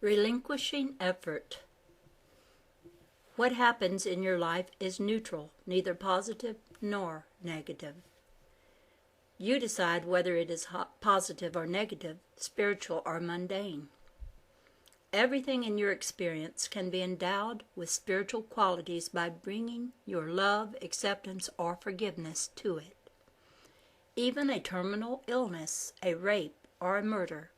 Relinquishing effort. What happens in your life is neutral, neither positive nor negative. You decide whether it is positive or negative, spiritual or mundane. Everything in your experience can be endowed with spiritual qualities by bringing your love, acceptance, or forgiveness to it. Even a terminal illness, a rape, or a murder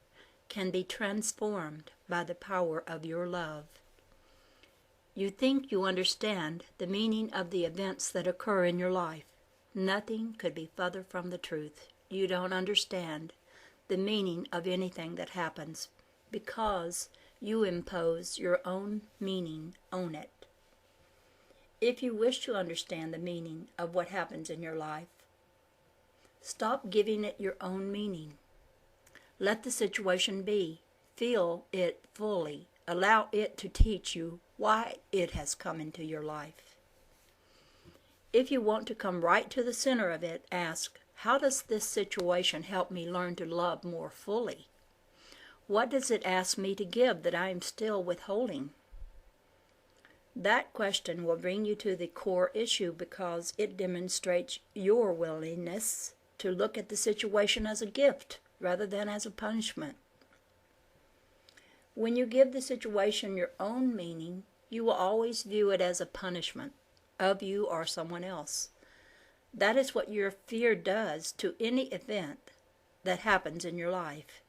can be transformed by the power of your love. You think you understand the meaning of the events that occur in your life. Nothing could be further from the truth. You don't understand the meaning of anything that happens because you impose your own meaning on it. If you wish to understand the meaning of what happens in your life, stop giving it your own meaning. Let the situation be. Feel it fully. Allow it to teach you why it has come into your life. If you want to come right to the center of it, ask, how does this situation help me learn to love more fully? What does it ask me to give that I am still withholding? That question will bring you to the core issue because it demonstrates your willingness to look at the situation as a gift rather than as a punishment. When you give the situation your own meaning, you will always view it as a punishment of you or someone else. That is what your fear does to any event that happens in your life.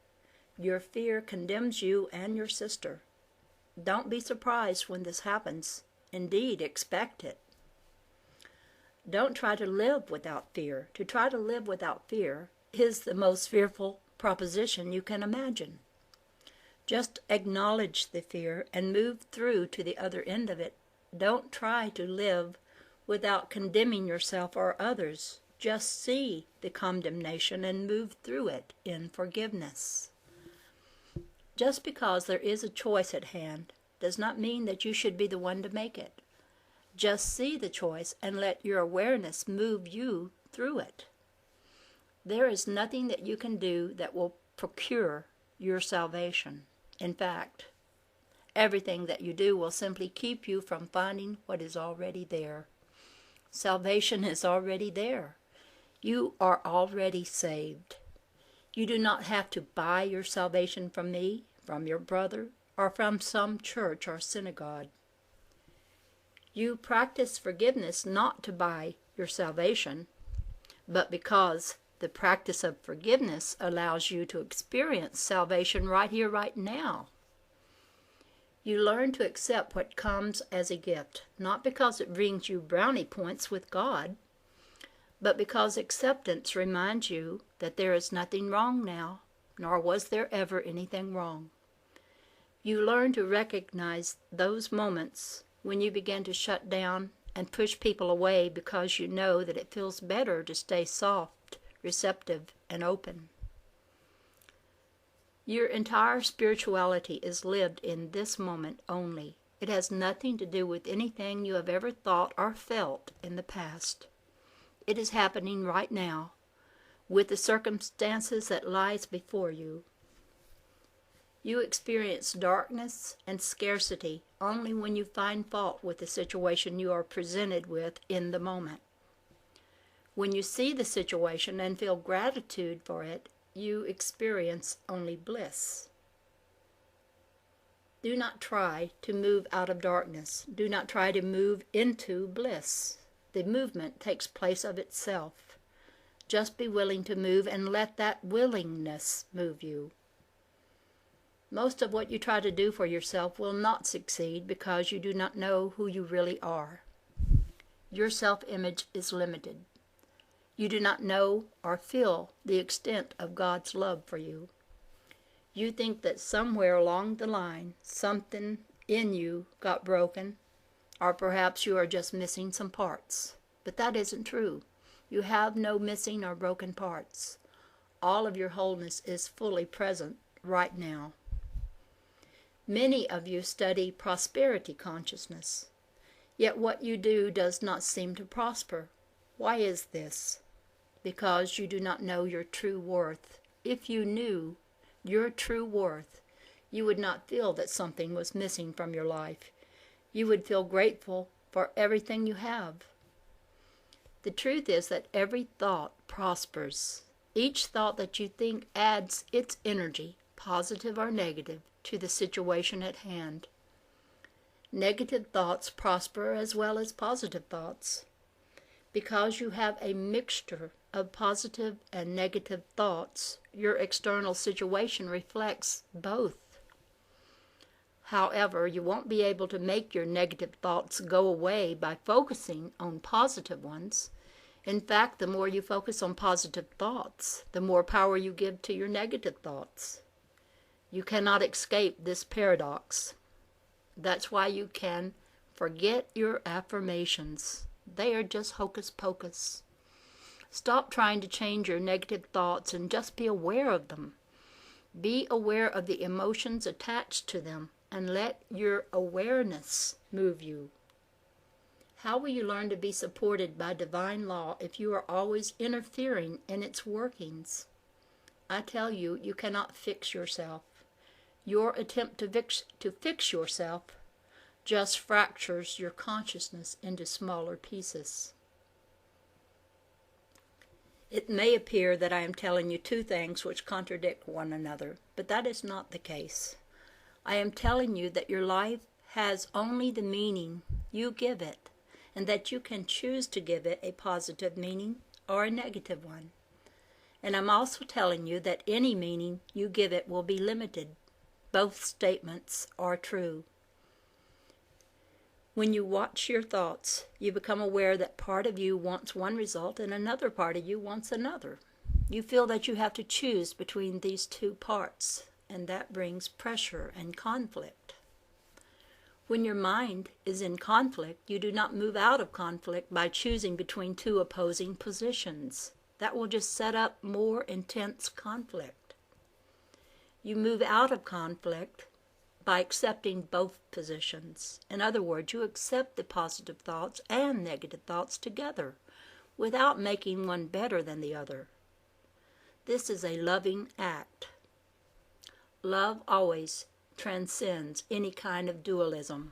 Your fear condemns you and your sister. Don't be surprised when this happens. Indeed, expect it. Don't try to live without fear. To try to live without fear is the most fearful proposition you can imagine. Just acknowledge the fear and move through to the other end of it. Don't try to live without condemning yourself or others. Just see the condemnation and move through it in forgiveness. Just because there is a choice at hand does not mean that you should be the one to make it. Just see the choice and let your awareness move you through it. There is nothing that you can do that will procure your salvation. In fact, everything that you do will simply keep you from finding what is already there. Salvation is already there. You are already saved. You do not have to buy your salvation from me, from your brother, or from some church or synagogue. You practice forgiveness not to buy your salvation, but because the practice of forgiveness allows you to experience salvation right here, right now. You learn to accept what comes as a gift, not because it brings you brownie points with God, but because acceptance reminds you that there is nothing wrong now, nor was there ever anything wrong. You learn to recognize those moments when you begin to shut down and push people away because you know that it feels better to stay soft, receptive, and open. Your entire spirituality is lived in this moment only. It has nothing to do with anything you have ever thought or felt in the past. It is happening right now, with the circumstances that lies before you. You experience darkness and scarcity only when you find fault with the situation you are presented with in the moment. When you see the situation and feel gratitude for it, you experience only bliss. Do not try to move out of darkness. Do not try to move into bliss. The movement takes place of itself. Just be willing to move and let that willingness move you. Most of what you try to do for yourself will not succeed because you do not know who you really are. Your self-image is limited. You do not know or feel the extent of God's love for you. You think that somewhere along the line, something in you got broken, or perhaps you are just missing some parts. But that isn't true. You have no missing or broken parts. All of your wholeness is fully present right now. Many of you study prosperity consciousness, yet what you do does not seem to prosper. Why is this? Because you do not know your true worth. If you knew your true worth, You would not feel that something was missing from your life. You would feel grateful for everything you have. The truth is that every thought prospers. Each thought that you think adds its energy, positive or negative, to the situation at hand. Negative thoughts prosper as well as positive thoughts. Because you have a mixture of positive and negative thoughts, your external situation reflects both. However, you won't be able to make your negative thoughts go away by focusing on positive ones. In fact, the more you focus on positive thoughts, the more power you give to your negative thoughts. You cannot escape this paradox. That's why you can forget your affirmations. They are just hocus pocus. Stop trying to change your negative thoughts and just be aware of them. Be aware of the emotions attached to them and let your awareness move you. How will you learn to be supported by divine law if you are always interfering in its workings? I tell you, you cannot fix yourself. Your attempt to fix yourself just fractures your consciousness into smaller pieces. It may appear that I am telling you two things which contradict one another, but that is not the case. I am telling you that your life has only the meaning you give it, and that you can choose to give it a positive meaning or a negative one. And I'm also telling you that any meaning you give it will be limited. Both statements are true. When you watch your thoughts, you become aware that part of you wants one result and another part of you wants another. You feel that you have to choose between these two parts, and that brings pressure and conflict. When your mind is in conflict, you do not move out of conflict by choosing between two opposing positions. That will just set up more intense conflict. You move out of conflict by accepting both positions. In other words, you accept the positive thoughts and negative thoughts together without making one better than the other. This is a loving act. Love always transcends any kind of dualism.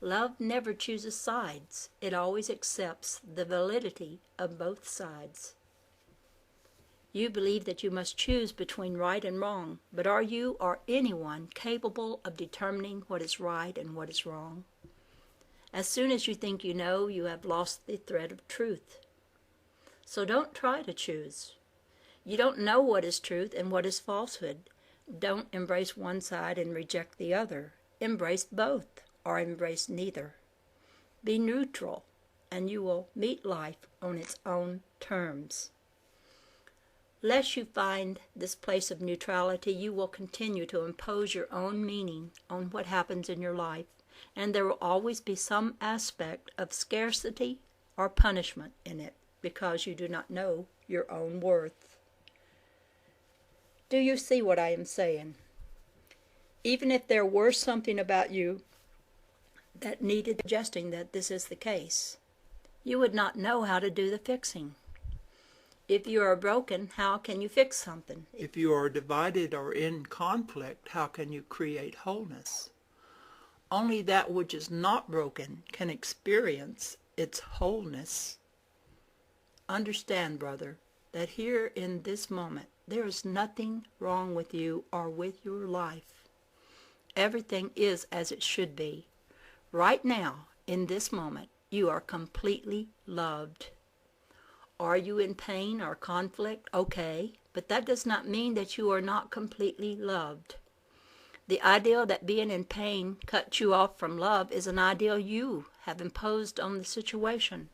Love never chooses sides. It always accepts the validity of both sides. You believe that you must choose between right and wrong, but are you or anyone capable of determining what is right and what is wrong? As soon as you think you know, you have lost the thread of truth. So don't try to choose. You don't know what is truth and what is falsehood. Don't embrace one side and reject the other. Embrace both or embrace neither. Be neutral, and you will meet life on its own terms. Lest you find this place of neutrality, you will continue to impose your own meaning on what happens in your life, and there will always be some aspect of scarcity or punishment in it because you do not know your own worth. Do you see what I am saying? Even if there were something about you that needed adjusting that this is the case, you would not know how to do the fixing. If you are broken, how can you fix something? If you are divided or in conflict, how can you create wholeness? Only that which is not broken can experience its wholeness. Understand, brother, that here in this moment, there is nothing wrong with you or with your life. Everything is as it should be. Right now, in this moment, you are completely loved. Are you in pain or conflict? Okay, but that does not mean that you are not completely loved. The idea that being in pain cuts you off from love is an ideal you have imposed on the situation.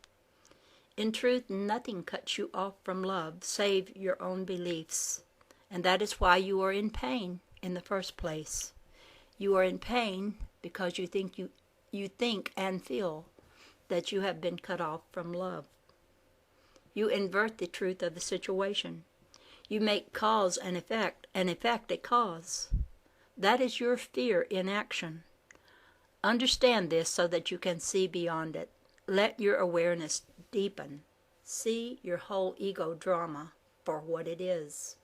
In truth, nothing cuts you off from love save your own beliefs, and that is why you are in pain in the first place. You are in pain because you think and feel that you have been cut off from love. You invert the truth of the situation. You make cause an effect a cause. That is your fear in action. Understand this so that you can see beyond it. Let your awareness deepen. See your whole ego drama for what it is.